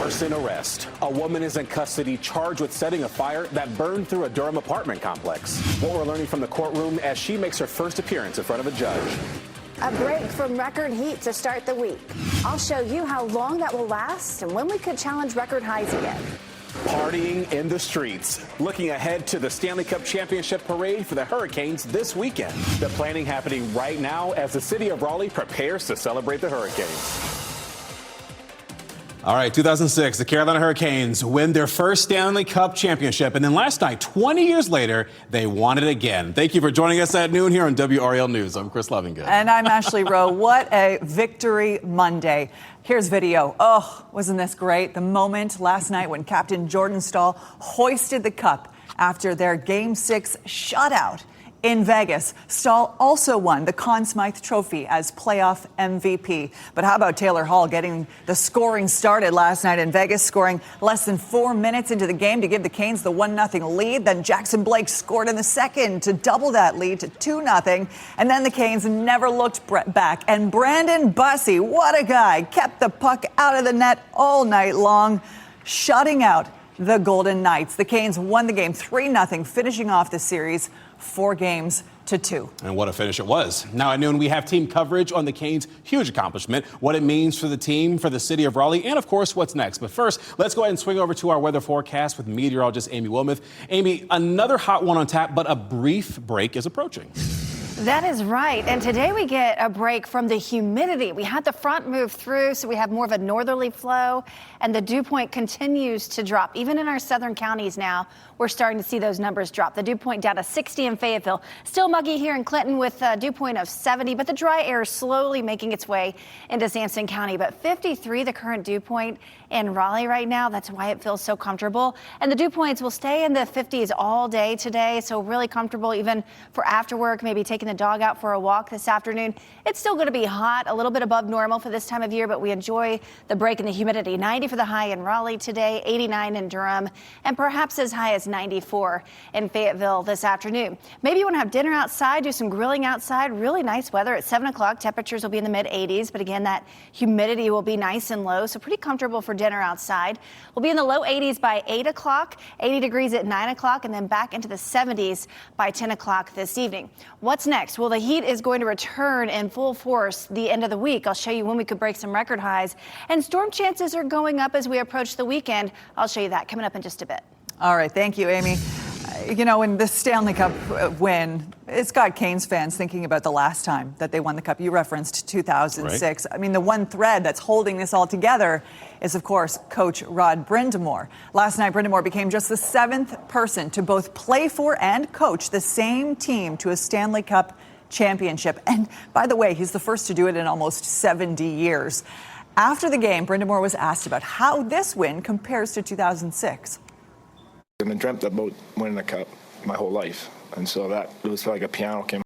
Arson arrest. A woman is in custody charged with setting a fire that burned through a Durham apartment complex. What we're learning from the courtroom as she makes her first appearance in front of a judge. A break from record heat to start the week. I'll show you how long that will last and when we could challenge record highs again. Partying in the streets. Looking ahead to the Stanley Cup Championship parade for the Hurricanes this weekend. The planning happening right now as the city of Raleigh prepares to celebrate the Hurricanes. All right, 2006, the Carolina Hurricanes win their first Stanley Cup championship. And then last night, 20 years later, they won it again. Thank you for joining us at noon here on WRAL News. I'm Chris Lovingood. And I'm Ashley Rowe. What a victory Monday. Here's video. Oh, wasn't this great? The moment last night when Captain Jordan Staal hoisted the cup after their Game 6 shutout in Vegas. Staal also won the Conn Smythe Trophy as playoff MVP. But how about Taylor Hall getting the scoring started last night in Vegas, scoring less than 4 minutes into the game to give the Canes the 1-0 lead. Then Jackson Blake scored in the second to double that lead to 2-0. And then the Canes never looked back. And Brandon Bussey, what a guy, kept the puck out of the net all night long, shutting out the Golden Knights. The Canes won the game 3-0, finishing off the series 4-2. And what a finish it was. Now at noon, we have team coverage on the Canes' huge accomplishment, what it means for the team, for the city of Raleigh, and of course, what's next. But first, let's go ahead and swing over to our weather forecast with meteorologist Amy Wilmoth. Amy, another hot one on tap, but a brief break is approaching. That is right. And today we get a break from the humidity. We had the front move through, so we have more of a northerly flow, and the dew point continues to drop. Even in our southern counties now, we're starting to see those numbers drop. The dew point down to 60 in Fayetteville. Still muggy here in Clinton with a dew point of 70, but the dry air is slowly making its way into Sampson County. But 53, the current dew point in Raleigh right now. That's why it feels so comfortable. And the dew points will stay in the 50s all day today, so really comfortable even for after work, maybe taking the dog out for a walk this afternoon. It's still going to be hot, a little bit above normal for this time of year, but we enjoy the break in the humidity. 90 for the high in Raleigh today, 89 in Durham, and perhaps as high as 94 in Fayetteville this afternoon. Maybe you want to have dinner outside, do some grilling outside. Really nice weather at 7 o'clock. Temperatures will be in the mid 80s, but again, that humidity will be nice and low, so pretty comfortable for dinner outside. We'll be in the low 80s by 8 o'clock, 80 degrees at 9 o'clock, and then back into the 70s by 10 o'clock this evening. What's next? Well, the heat is going to return in full force the end of the week. I'll show you when we could break some record highs, and storm chances are going up as we approach the weekend. I'll show you that coming up in just a bit. All right. Thank you, Amy. You know, in this Stanley Cup win, it's got Canes fans thinking about the last time that they won the Cup. You referenced 2006. Right. I mean, the one thread that's holding this all together is, of course, Coach Rod Brind'Amour. Last night, Brind'Amour became just the 7th person to both play for and coach the same team to a Stanley Cup championship. And by the way, he's the first to do it in almost 70 years. After the game, Brind'Amour was asked about how this win compares to 2006. I've been dreamt about winning a cup my whole life, and so that it was like a piano came.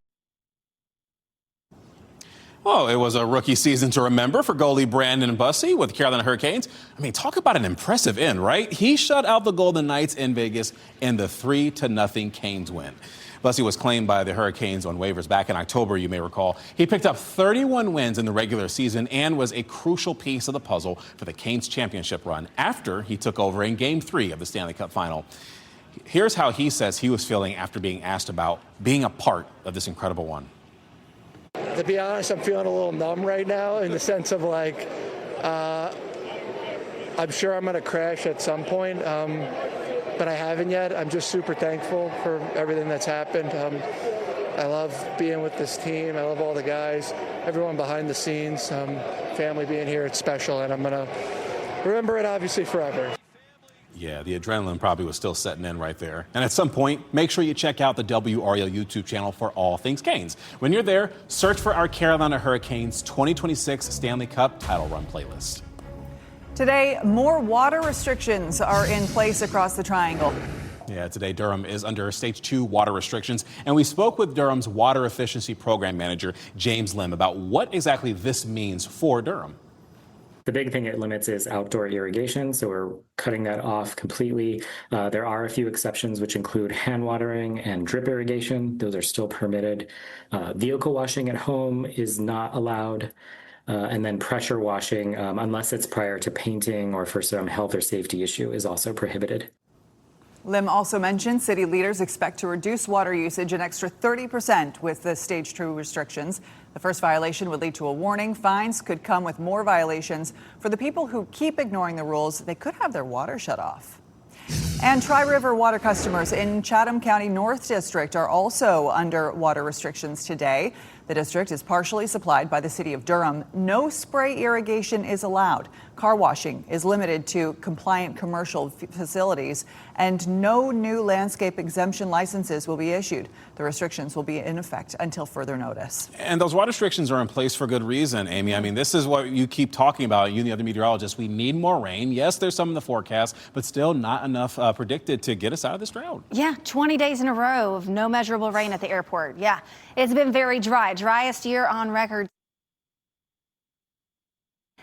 Well, it was a rookie season to remember for goalie Brandon Bussey with the Carolina Hurricanes. I mean, talk about an impressive end, right? He shut out the Golden Knights in Vegas in the 3-0 Canes win. Bussey was claimed by the Hurricanes on waivers back in October, you may recall. He picked up 31 wins in the regular season and was a crucial piece of the puzzle for the Canes championship run after he took over in Game 3 of the Stanley Cup final. Here's how he says he was feeling after being asked about being a part of this incredible one. To be honest, I'm feeling a little numb right now in the sense of like, I'm sure I'm going to crash at some point. But I haven't yet. I'm just super thankful for everything that's happened. I love being with this team. I love all the guys, everyone behind the scenes, family being here. It's special, and I'm going to remember it obviously forever. Yeah, the adrenaline probably was still setting in right there. And at some point, make sure you check out the WRAL YouTube channel for all things Canes. When you're there, search for our Carolina Hurricanes 2026 Stanley Cup title run playlist. Today, more water restrictions are in place across the Triangle. Yeah, today Durham is under Stage 2 water restrictions, and we spoke with Durham's Water Efficiency Program Manager, James Lim, about what exactly this means for Durham. The big thing it limits is outdoor irrigation, so we're cutting that off completely. There are a few exceptions, which include hand watering and drip irrigation. Those are still permitted. Vehicle washing at home is not allowed. And then pressure washing, unless it's prior to painting or for some health or safety issue, is also prohibited. Lim also mentioned city leaders expect to reduce water usage an extra 30% with the stage 2 restrictions. The first violation would lead to a warning. Fines could come with more violations. For the people who keep ignoring the rules, they could have their water shut off. And Tri-River water customers in Chatham County North District are also under water restrictions today. The district is partially supplied by the city of Durham. No spray irrigation is allowed. Car washing is limited to compliant commercial facilities, and no new landscape exemption licenses will be issued. The restrictions will be in effect until further notice. And those water restrictions are in place for good reason, Amy. I mean, this is what you keep talking about, you and the other meteorologists. We need more rain. Yes, there's some in the forecast, but still not enough predicted to get us out of this drought. Yeah, 20 days in a row of no measurable rain at the airport. Yeah, it's been very dry. Driest year on record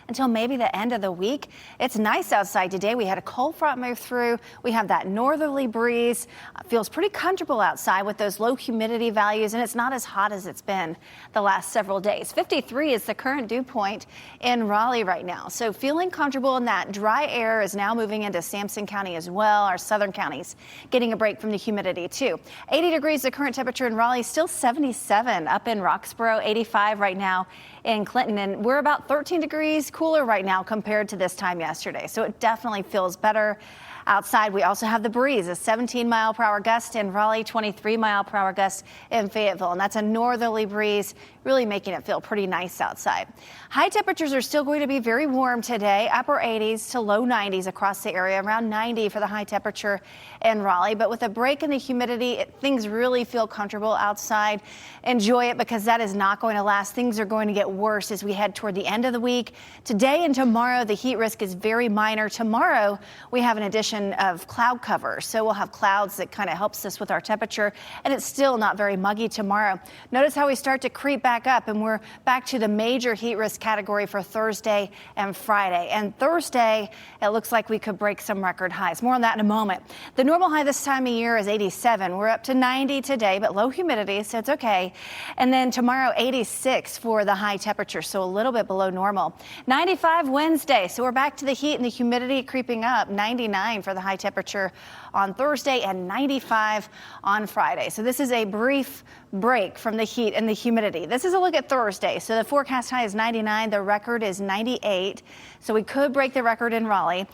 until maybe the end of the week. It's nice outside today. We had a cold front move through. We have that northerly breeze. Feels pretty comfortable outside with those low humidity values, and it's not as hot as it's been the last several days. 53 is the current dew point in Raleigh right now. So feeling comfortable in that. Dry air is now moving into Sampson County as well. Our southern counties getting a break from the humidity too. 80 degrees the current temperature in Raleigh, still 77 up in Roxborough, 85 right now in Clinton, and we're about 13 degrees cooler right now compared to this time yesterday. So it definitely feels better outside. We also have the breeze, a 17-mile-per-hour gust in Raleigh, 23-mile-per-hour gust in Fayetteville, and that's a northerly breeze, really making it feel pretty nice outside. High temperatures are still going to be very warm today, upper 80s to low 90s across the area, around 90 for the high temperature in Raleigh. But with a break in the humidity, things really feel comfortable outside. Enjoy it, because that is not going to last. Things are going to get worse as we head toward the end of the week. Today and tomorrow, the heat risk is very minor. Tomorrow, we have an addition of cloud cover, so we'll have clouds that kind of helps us with our temperature, and it's still not very muggy tomorrow. Notice how we start to creep back up, and we're back to the major heat risk category for Thursday and Friday. And Thursday, it looks like we could break some record highs. More on that in a moment. The normal high this time of year is 87. We're up to 90 today, but low humidity, so it's okay. And then tomorrow, 86 for the high temperature, so a little bit below normal. 95 Wednesday, so we're back to the heat and the humidity creeping up. 99 for the high temperature on Thursday and 95 on Friday. So this is a brief break from the heat and the humidity. This is a look at Thursday. So the forecast high is 99. The record is 98. So we could break the record in Raleigh.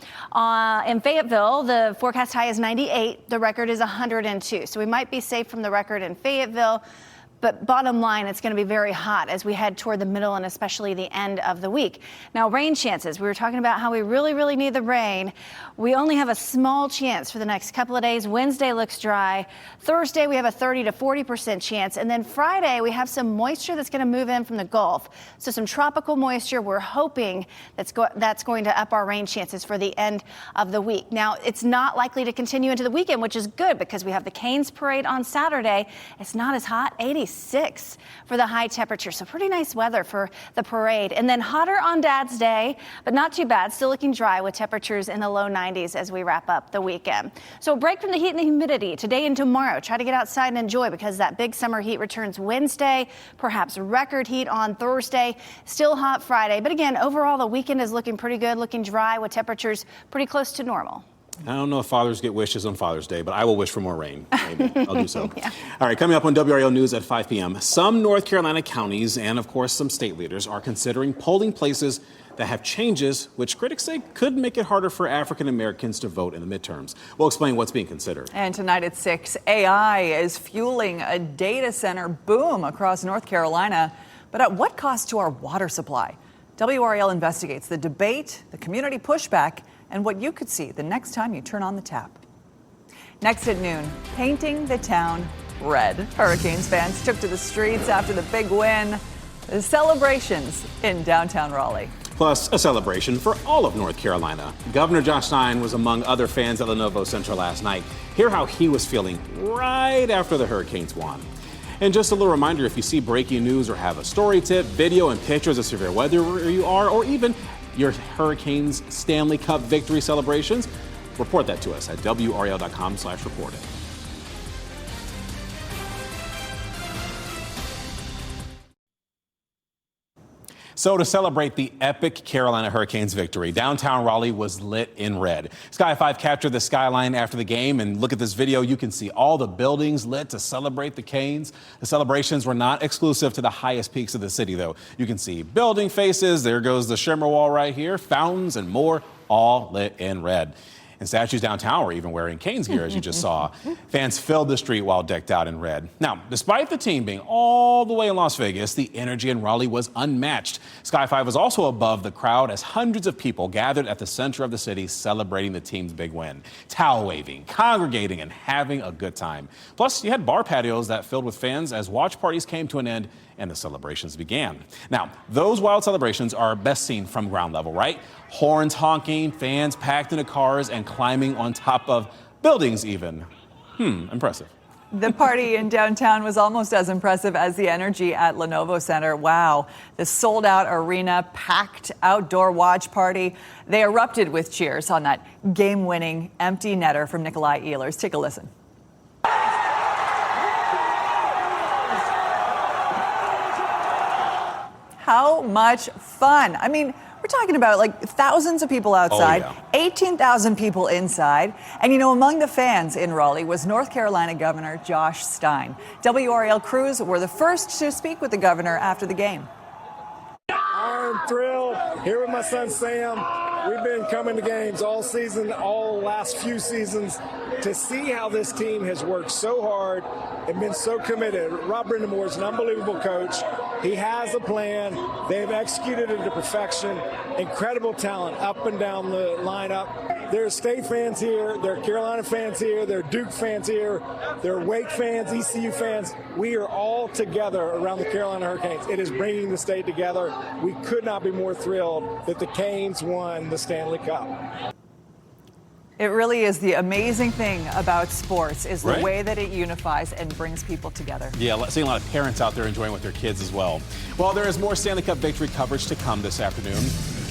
In Fayetteville, the forecast high is 98. The record is 102. So we might be safe from the record in Fayetteville. But bottom line, it's going to be very hot as we head toward the middle and especially the end of the week. Now, rain chances. We were talking about how we really, really need the rain. We only have a small chance for the next couple of days. Wednesday looks dry. Thursday, we have a 30 to 40% chance. And then Friday, we have some moisture that's going to move in from the Gulf. So some tropical moisture. We're hoping that's going to up our rain chances for the end of the week. Now, it's not likely to continue into the weekend, which is good because we have the Canes Parade on Saturday. It's not as hot, 86 for the high temperature. So pretty nice weather for the parade. And then hotter on Dad's Day, but not too bad. Still looking dry with temperatures in the low 90s as we wrap up the weekend. So a break from the heat and the humidity today and tomorrow. Try to get outside and enjoy, because that big summer heat returns Wednesday, perhaps record heat on Thursday, still hot Friday. But again, overall, the weekend is looking pretty good, looking dry with temperatures pretty close to normal. I don't know if fathers get wishes on Father's Day, but I will wish for more rain. Maybe. I'll do so. Yeah. All right, coming up on WRAL News at 5 p.m., some North Carolina counties and, of course, some state leaders are considering polling places that have changes which critics say could make it harder for African Americans to vote in the midterms. We'll explain what's being considered. And tonight at 6, AI is fueling a data center boom across North Carolina. But at what cost to our water supply? WRAL investigates the debate, the community pushback, and what you could see the next time you turn on the tap. Next at noon, painting the town red. Hurricanes fans took to the streets after the big win. The celebrations in downtown Raleigh. Plus, a celebration for all of North Carolina. Governor Josh Stein was among other fans at Lenovo Central last night. Hear how he was feeling right after the Hurricanes won. And just a little reminder, if you see breaking news or have a story tip, video and pictures of severe weather where you are, or even your Hurricanes Stanley Cup victory celebrations, report that to us at WRAL.com/report it. So to celebrate the epic Carolina Hurricanes victory, downtown Raleigh was lit in red. Sky 5 captured the skyline after the game, and look at this video. You can see all the buildings lit to celebrate the Canes. The celebrations were not exclusive to the highest peaks of the city, though. You can see building faces. There goes the shimmer wall right here, fountains and more, all lit in red. And statues downtown were even wearing Canes gear, as you just saw. Fans filled the street while decked out in red. Now, despite the team being all the way in Las Vegas, the energy in Raleigh was unmatched. Sky 5 was also above the crowd as hundreds of people gathered at the center of the city celebrating the team's big win. Towel waving, congregating, and having a good time. Plus, you had bar patios that filled with fans as watch parties came to an end and the celebrations began. Now, those wild celebrations are best seen from ground level, right? Horns honking, fans packed into cars, and climbing on top of buildings even. Impressive. The party in downtown was almost as impressive as the energy at Lenovo Center. Wow. The sold-out arena, packed outdoor watch party. They erupted with cheers on that game-winning empty netter from Nikolai Ehlers. Take a listen. How much fun. I mean, we're talking about like thousands of people outside, 18,000 people inside. And, you know, among the fans in Raleigh was North Carolina Governor Josh Stein. WRAL crews were the first to speak with the governor after the game. I'm thrilled. Here with my son Sam. We've been coming to games all season, all last few seasons, to see how this team has worked so hard and been so committed. Rob Brindamore is an unbelievable coach. He has a plan. They've executed it to perfection. Incredible talent up and down the lineup. There are State fans here. There are Carolina fans here. There are Duke fans here. There are Wake fans, ECU fans. We are all together around the Carolina Hurricanes. It is bringing the state together. We could not be more thrilled that the Canes won the Stanley Cup. It really is the amazing thing about sports is the Right. way that it unifies and brings people together. Yeah, seeing a lot of parents out there enjoying with their kids as well. Well, there is more Stanley Cup victory coverage to come this afternoon.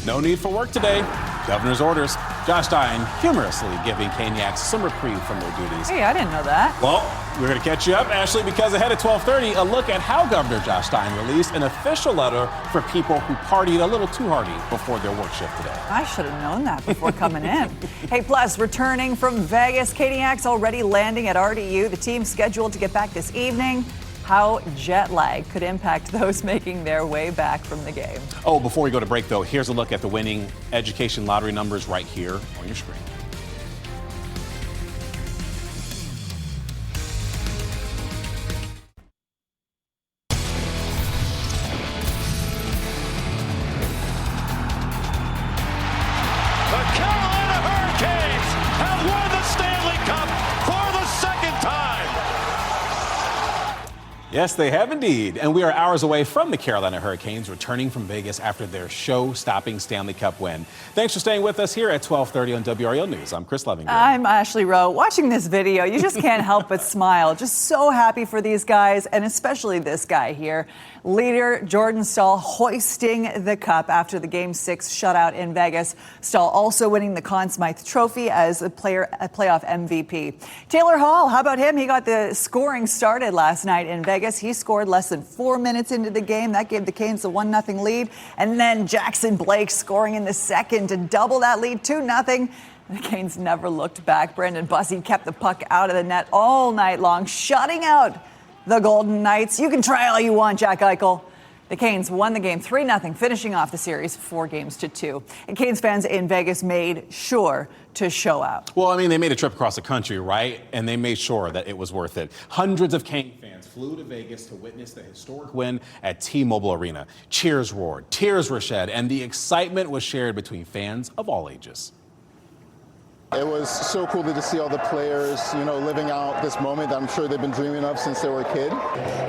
No need for work today. Governor's orders. Josh Stein humorously giving Caniacs some reprieve from their duties. Hey, I didn't know that. Well, we're going to catch you up, Ashley, because ahead at 12:30, a look at how Governor Josh Stein released an official letter for people who partied a little too hardy before their work shift today. I should have known that before coming in. Hey, plus, returning from Vegas, Caniacs already landing at RDU. The team scheduled to get back this evening. How jet lag could impact those making their way back from the game. Oh, before we go to break, though, here's a look at the winning education lottery numbers right here on your screen. The Carolina Hurricanes have won the Stanley Cup for the second time. Yes, they have indeed. And we are hours away from the Carolina Hurricanes returning from Vegas after their show-stopping Stanley Cup win. Thanks for staying with us here at 12:30 on WRAL News. I'm Chris Lovingren. I'm Ashley Rowe. Watching this video, you just can't help but smile. Just so happy for these guys, and especially this guy here. Leader Jordan Staal hoisting the cup after the Game 6 shutout in Vegas. Staal also winning the Conn Smythe Trophy as a playoff MVP. Taylor Hall, how about him? He got the scoring started last night in Vegas. He scored less than 4 minutes into the game. That gave the Canes the 1-0 lead. And then Jackson Blake scoring in the second to double that lead, 2-0. The Canes never looked back. Brendan Bussey kept the puck out of the net all night long, shutting out the Golden Knights. You can try all you want, Jack Eichel. The Canes won the game 3-0, finishing off the series 4-2. And Canes fans in Vegas made sure to show out. Well, I mean, they made a trip across the country, right? And they made sure that it was worth it. Hundreds of Canes fans flew to Vegas to witness the historic win at T-Mobile Arena. Cheers roared, tears were shed, and the excitement was shared between fans of all ages. It was so cool to see all the players, you know, living out this moment that I'm sure they've been dreaming of since they were a kid.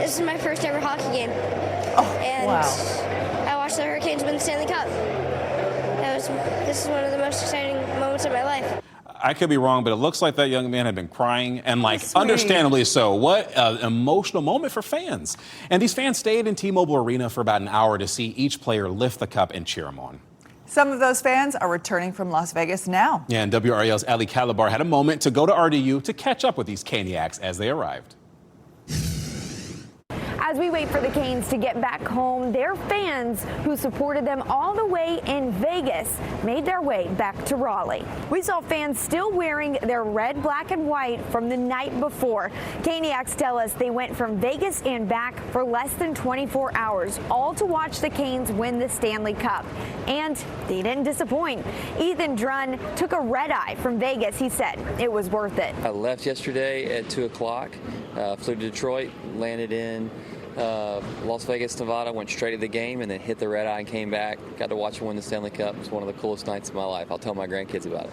This is my first ever hockey game. And wow. I watched the Hurricanes win the Stanley Cup. This is one of the most exciting moments of my life. I could be wrong, but it looks like that young man had been crying, and Sweet. understandably so. What an emotional moment for fans. And these fans stayed in T-Mobile Arena for about an hour to see each player lift the cup and cheer him on. Some of those fans are returning from Las Vegas now. Yeah, and WRAL's Ali Calabar had a moment to go to RDU to catch up with these Caniacs as they arrived. As As we wait for the Canes to get back home, their fans who supported them all the way in Vegas made their way back to Raleigh. We saw fans still wearing their red, black, and white from the night before. Caniacs tell us they went from Vegas and back for less than 24 hours, all to watch the Canes win the Stanley Cup. And they didn't disappoint. Ethan Drunn took a red-eye from Vegas. He said it was worth it. I left yesterday at 2 o'clock, flew to Detroit, landed in Las Vegas, Nevada, went straight to the game, and then hit the red eye and came back. Got to watch them win the Stanley Cup. It was one of the coolest nights of my life. I'll tell my grandkids about it.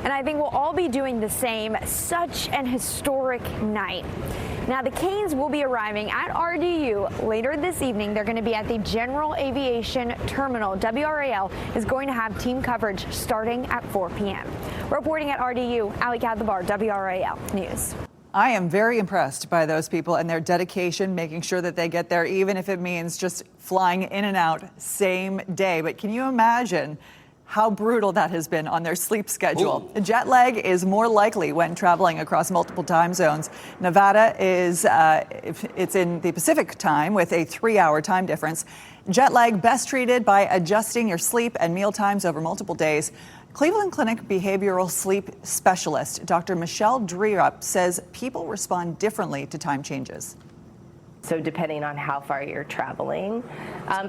And I think we'll all be doing the same. Such an historic night. Now, the Canes will be arriving at RDU later this evening. They're going to be at the General Aviation Terminal. WRAL is going to have team coverage starting at 4 p.m. Reporting at RDU, Ali Kadlabar, WRAL News. I am very impressed by those people and their dedication, making sure that they get there, even if it means just flying in and out same day. But can you imagine how brutal that has been on their sleep schedule? Ooh. Jet lag is more likely when traveling across multiple time zones. Nevada is it's in the Pacific time with a 3-hour time difference. Jet lag best treated by adjusting your sleep and meal times over multiple days. Cleveland Clinic behavioral sleep specialist Dr. Michelle Dreerup says people respond differently to time changes. So depending on how far you're traveling,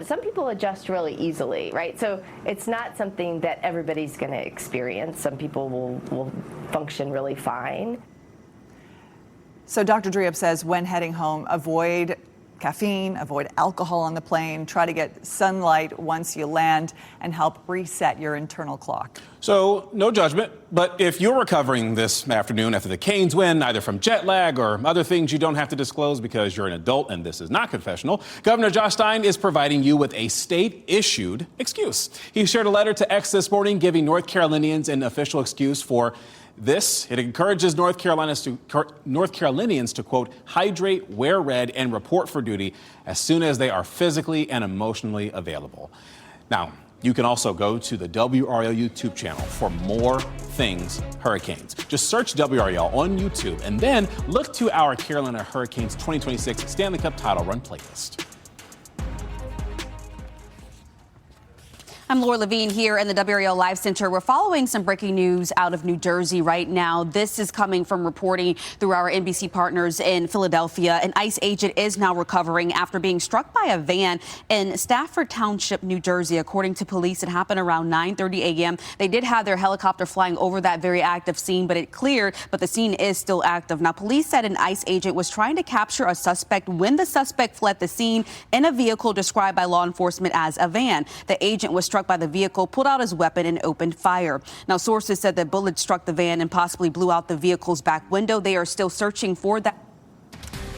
some people adjust really easily, right? So it's not something that everybody's going to experience. Some people will function really fine. So Dr. Dreerup says when heading home, avoid caffeine, avoid alcohol on the plane, try to get sunlight once you land, and help reset your internal clock. So, no judgment, but if you're recovering this afternoon after the Canes win, either from jet lag or other things you don't have to disclose because you're an adult and this is not confessional, Governor Josh Stein is providing you with a state-issued excuse. He shared a letter to X this morning giving North Carolinians an official excuse for this. It encourages North Carolinians to, quote, hydrate, wear red, and report for duty as soon as they are physically and emotionally available. Now, you can also go to the WRAL YouTube channel for more things Hurricanes. Just search WRAL on YouTube and then look to our Carolina Hurricanes 2026 Stanley Cup title run playlist. I'm Laura Levine here in the WRAL Live Center. We're following some breaking news out of New Jersey right now. This is coming from reporting through our NBC partners in Philadelphia. An ICE agent is now recovering after being struck by a van in Stafford Township, New Jersey. According to police, it happened around 9:30 a.m. They did have their helicopter flying over that very active scene, but it cleared, but the scene is still active. Now, police said an ICE agent was trying to capture a suspect when the suspect fled the scene in a vehicle described by law enforcement as a van. The agent was struck by the vehicle, pulled out his weapon, and opened fire. Now, sources said that bullets struck the van and possibly blew out the vehicle's back window. They are still searching for that.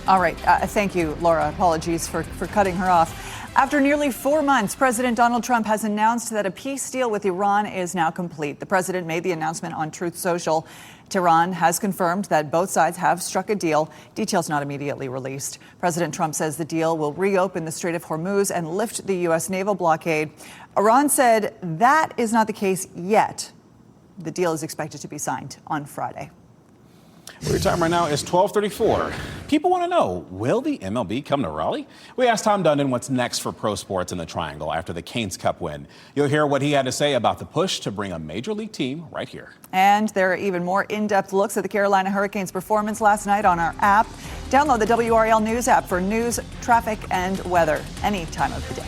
All right. Thank you, Laura. Apologies for cutting her off. After nearly 4 months, President Donald Trump has announced that a peace deal with Iran is now complete. The president made the announcement on Truth Social. Tehran has confirmed that both sides have struck a deal. Details not immediately released. President Trump says the deal will reopen the Strait of Hormuz and lift the U.S. naval blockade. Iran said that is not the case yet. The deal is expected to be signed on Friday. Your time right now is 12:34. People want to know, will the MLB come to Raleigh? We asked Tom Dundon what's next for pro sports in the Triangle after the Canes Cup win. You'll hear what he had to say about the push to bring a major league team right here. And there are even more in-depth looks at the Carolina Hurricanes' performance last night on our app. Download the WRAL News app for news, traffic, and weather any time of the day.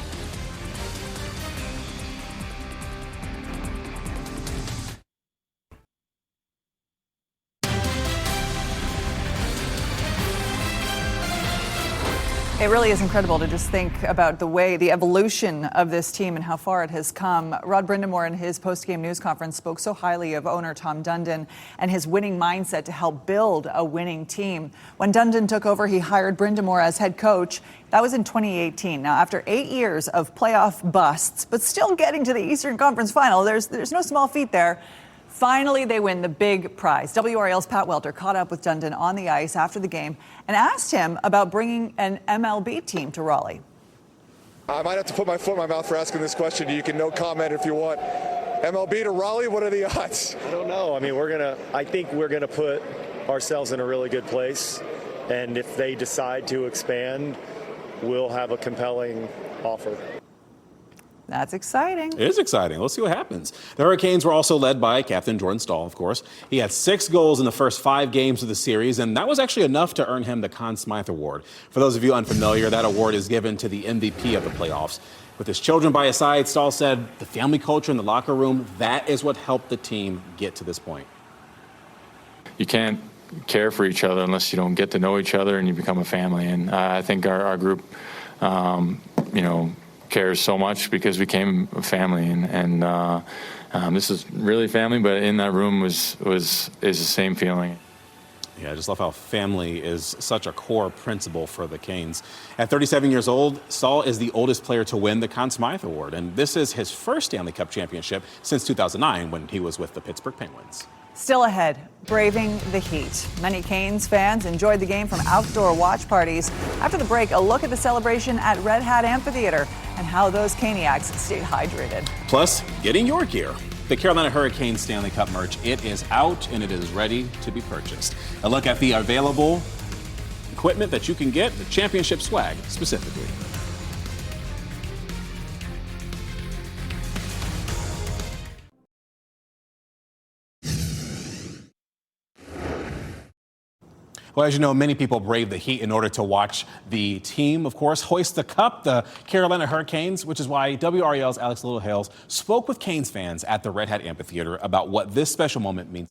It really is incredible to just think about the evolution of this team and how far it has come. Rod Brindamore in his post-game news conference spoke so highly of owner Tom Dundon and his winning mindset to help build a winning team. When Dundon took over, he hired Brindamore as head coach. That was in 2018. Now, after 8 years of playoff busts, but still getting to the Eastern Conference Final, there's no small feat there. Finally, they win the big prize. WRAL's Pat Welter caught up with Dundon on the ice after the game and asked him about bringing an MLB team to Raleigh. I might have to put my foot in my mouth for asking this question. You can no comment if you want. MLB to Raleigh, what are the odds? I don't know. I mean, I think we're gonna put ourselves in a really good place. And if they decide to expand, we'll have a compelling offer. That's exciting. It is exciting. Let's see what happens. The Hurricanes were also led by Captain Jordan Staal, of course. He had 6 goals in the first 5 games of the series, and that was actually enough to earn him the Conn Smythe Award. For those of you unfamiliar, that award is given to the MVP of the playoffs. With his children by his side, Staal said the family culture in the locker room, that is what helped the team get to this point. You can't care for each other unless you don't get to know each other and you become a family. And I think our group, cares so much because we became a family, and this is really family. But in that room is the same feeling. Yeah, I just love how family is such a core principle for the Canes. At 37 years old, Staal is the oldest player to win the Conn Smythe Award, and this is his first Stanley Cup championship since 2009 when he was with the Pittsburgh Penguins. Still ahead, braving the heat. Many Canes fans enjoyed the game from outdoor watch parties. After the break, a look at the celebration at Red Hat Amphitheater and how those Caniacs stayed hydrated. Plus, getting your gear. The Carolina Hurricanes Stanley Cup merch, it is out and it is ready to be purchased. A look at the available equipment that you can get, the championship swag specifically. Well, as you know, many people brave the heat in order to watch the team, of course, hoist the cup, the Carolina Hurricanes, which is why WRAL's Alex Littlehales spoke with Canes fans at the Red Hat Amphitheater about what this special moment means.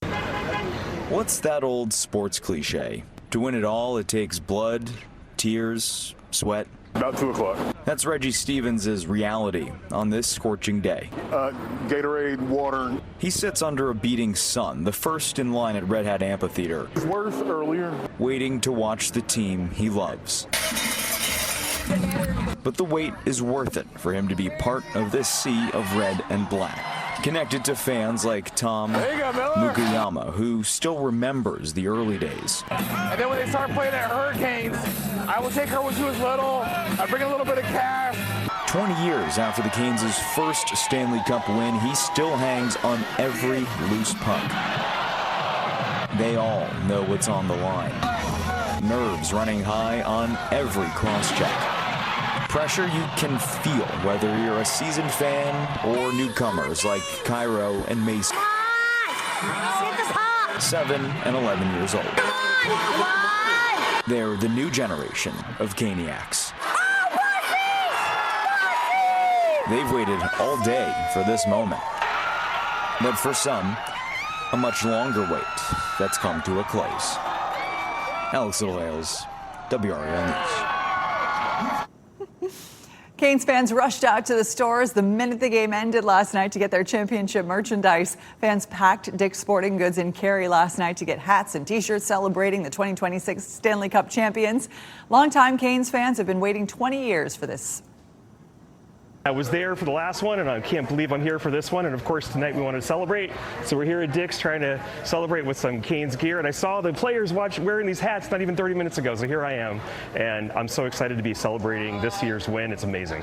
What's that old sports cliche? To win it all, it takes blood, tears, sweat. About 2 o'clock. That's Reggie Stevens' reality on this scorching day. Gatorade, water. He sits under a beating sun, the first in line at Red Hat Amphitheater. It's worse earlier. Waiting to watch the team he loves. But the wait is worth it for him to be part of this sea of red and black. Connected to fans like Tom Mukayama, who still remembers the early days. And then when they start playing at Hurricanes, I will take her when she was little. I bring a little bit of cash. 20 years after the Canes' first Stanley Cup win, he still hangs on every loose puck. They all know what's on the line. Nerves running high on every cross-check. Pressure you can feel, whether you're a seasoned fan or newcomers like Cairo and Mason. 7 and 11 years old. They're the new generation of Caniacs. They've waited all day for this moment. But for some, a much longer wait that's come to a close. Alex Littlehales, WRAL News. Canes fans rushed out to the stores the minute the game ended last night to get their championship merchandise. Fans packed Dick's Sporting Goods in Cary last night to get hats and T-shirts celebrating the 2026 Stanley Cup champions. Longtime Canes fans have been waiting 20 years for this. I was there for the last one, and I can't believe I'm here for this one. And of course, tonight we wanted to celebrate. So we're here at Dick's trying to celebrate with some Canes gear. And I saw the players wearing these hats not even 30 minutes ago. So here I am. And I'm so excited to be celebrating this year's win. It's amazing.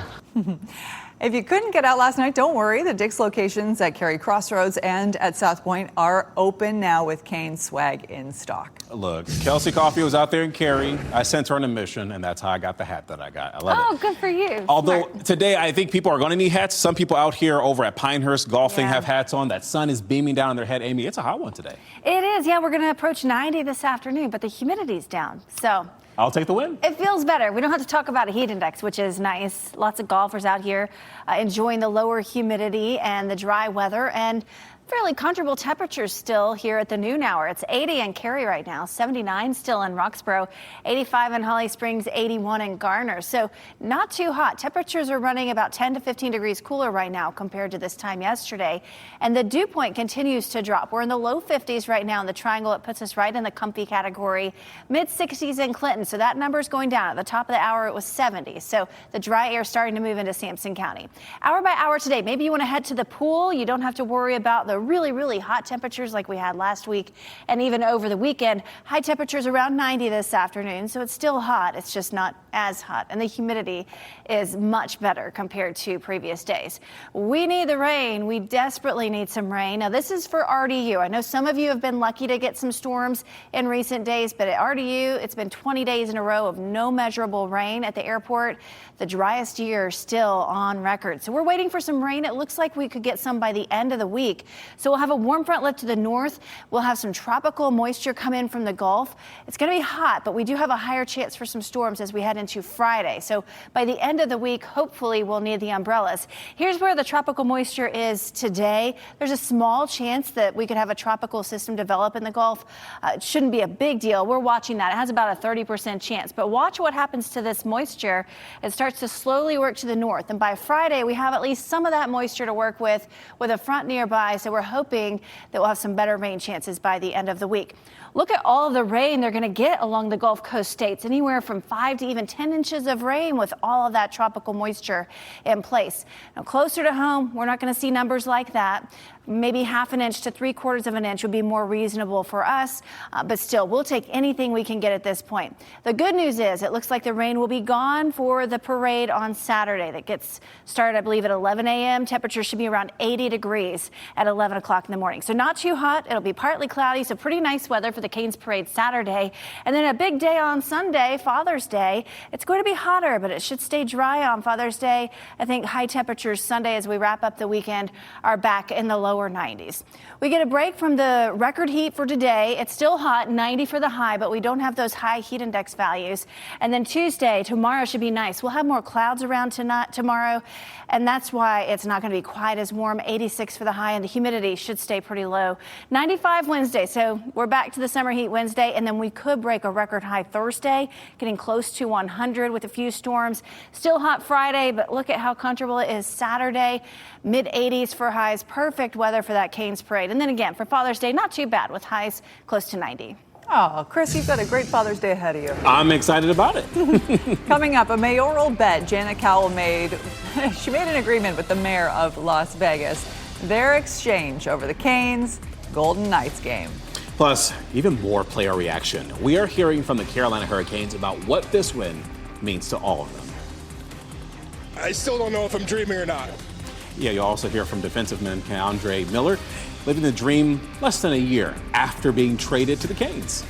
If you couldn't get out last night, don't worry. The Dick's locations at Cary Crossroads and at South Point are open now with Canes swag in stock. Look, Kelsey Coffey was out there in Cary. I sent her on a mission, and that's how I got the hat that I got. I love it. Oh, good for you. Although today I think people are going to need hats. Some people out here over at Pinehurst golfing have hats on. That sun is beaming down on their head. Amy, it's a hot one today. It is. Yeah, we're going to approach 90 this afternoon, but the humidity's down. So I'll take the win. it feels better. We don't have to talk about a heat index, which is nice. Lots of golfers out here enjoying the lower humidity and the dry weather, and fairly comfortable temperatures still here at the noon hour. It's 80 in Cary right now, 79 still in Roxborough, 85 in Holly Springs, 81 in Garner. So not too hot. Temperatures are running about 10 to 15 degrees cooler right now compared to this time yesterday. And the dew point continues to drop. We're in the low 50s right now in the Triangle. It puts us right in the comfy category. Mid 60s in Clinton. So that number is going down. At the top of the hour, it was 70. So the dry air starting to move into Sampson County. Hour by hour today, maybe you want to head to the pool. You don't have to worry about the the really, really hot temperatures like we had last week and even over the weekend. High temperatures around 90 this afternoon, so it's still hot. It's just not as hot, and the humidity is much better compared to previous days. We need the rain. We desperately need some rain. Now, this is for RDU. I know some of you have been lucky to get some storms in recent days, but at RDU, it's been 20 days in a row of no measurable rain at the airport, the driest year still on record. So we're waiting for some rain. It looks like we could get some by the end of the week. So we'll have a warm front lift to the north. We'll have some tropical moisture come in from the Gulf. It's going to be hot, but we do have a higher chance for some storms as we head into Friday. So by the end of the week, hopefully we'll need the umbrellas. Here's where the tropical moisture is today. There's a small chance that we could have a tropical system develop in the Gulf. It shouldn't be a big deal. We're watching that. It has about a 30% chance. But watch what happens to this moisture. It starts to slowly work to the north. And by Friday, we have at least some of that moisture to work with a front nearby. So we're hoping that we'll have some better rain chances by the end of the week. Look at all of the rain they're going to get along the Gulf Coast states, anywhere from 5 to even 10 inches of rain with all of that tropical moisture in place. Now, closer to home, we're not going to see numbers like that. Maybe half an inch to 3/4 of an inch would be more reasonable for us, but still, we'll take anything we can get at this point. The good news is it looks like the rain will be gone for the parade on Saturday. That gets started, I believe, at 11 a.m. Temperatures should be around 80 degrees at 11 o'clock in the morning. So not too hot. It'll be partly cloudy, so pretty nice weather for the Canes Parade Saturday. And then a big day on Sunday, Father's Day. It's going to be hotter, but it should stay dry on Father's Day. I think high temperatures Sunday as we wrap up the weekend are back in the lower 90s. We get a break from the record heat for today. It's still hot, 90 for the high, but we don't have those high heat index values. And then Tuesday, tomorrow should be nice. We'll have more clouds around tomorrow, and that's why it's not going to be quite as warm. 86 for the high, and the humidity should stay pretty low. 95 Wednesday, so we're back to the summer heat Wednesday, and then we could break a record high Thursday, getting close to 100 with a few storms. Still hot Friday, but look at how comfortable it is Saturday. Mid-80s for highs, perfect weather for that Canes Parade. And then again, for Father's Day, not too bad with highs close to 90. Oh, Chris, you've got a great Father's Day ahead of you. I'm excited about it. Coming up, a mayoral bet Janet Cowell made. She made an agreement with the mayor of Las Vegas. Their exchange over the Canes Golden Knights game. Plus, even more player reaction. We are hearing from the Carolina Hurricanes about what this win means to all of them. I still don't know if I'm dreaming or not. Yeah, you'll also hear from defensive man Andre Miller, living the dream less than a year after being traded to the Canes.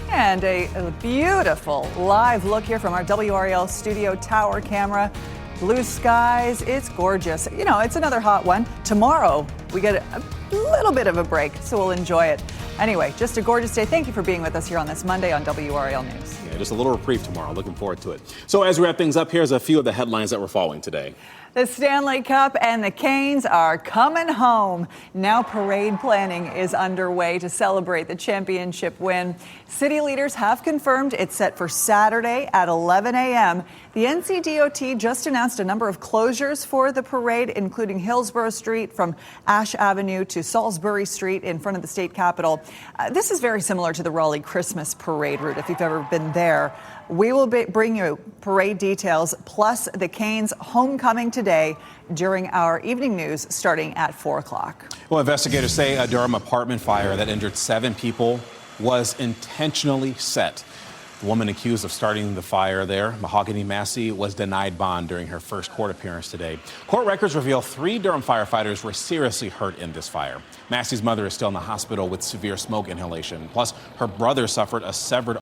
And a beautiful live look here from our WRAL studio tower camera. Blue skies, it's gorgeous. You know, it's another hot one. Tomorrow, we get a little bit of a break, so we'll enjoy it. Anyway, just a gorgeous day. Thank you for being with us here on this Monday on WRAL News. Yeah, just a little reprieve tomorrow. Looking forward to it. So as we wrap things up, here's a few of the headlines that we're following today. The Stanley Cup and the Canes are coming home. Now parade planning is underway to celebrate the championship win. City leaders have confirmed it's set for Saturday at 11 a.m. The NCDOT just announced a number of closures for the parade, including Hillsborough Street from Ash Avenue to Salisbury Street in front of the state capitol. This is very similar to the Raleigh Christmas parade route, if you've ever been there. We will bring you parade details, plus the Canes homecoming today during our evening news starting at 4 o'clock. Well, investigators say a Durham apartment fire that injured 7 people was intentionally set. The woman accused of starting the fire there, Mahogany Massey, was denied bond during her first court appearance today. Court records reveal 3 Durham firefighters were seriously hurt in this fire. Massey's mother is still in the hospital with severe smoke inhalation. Plus, her brother suffered a severed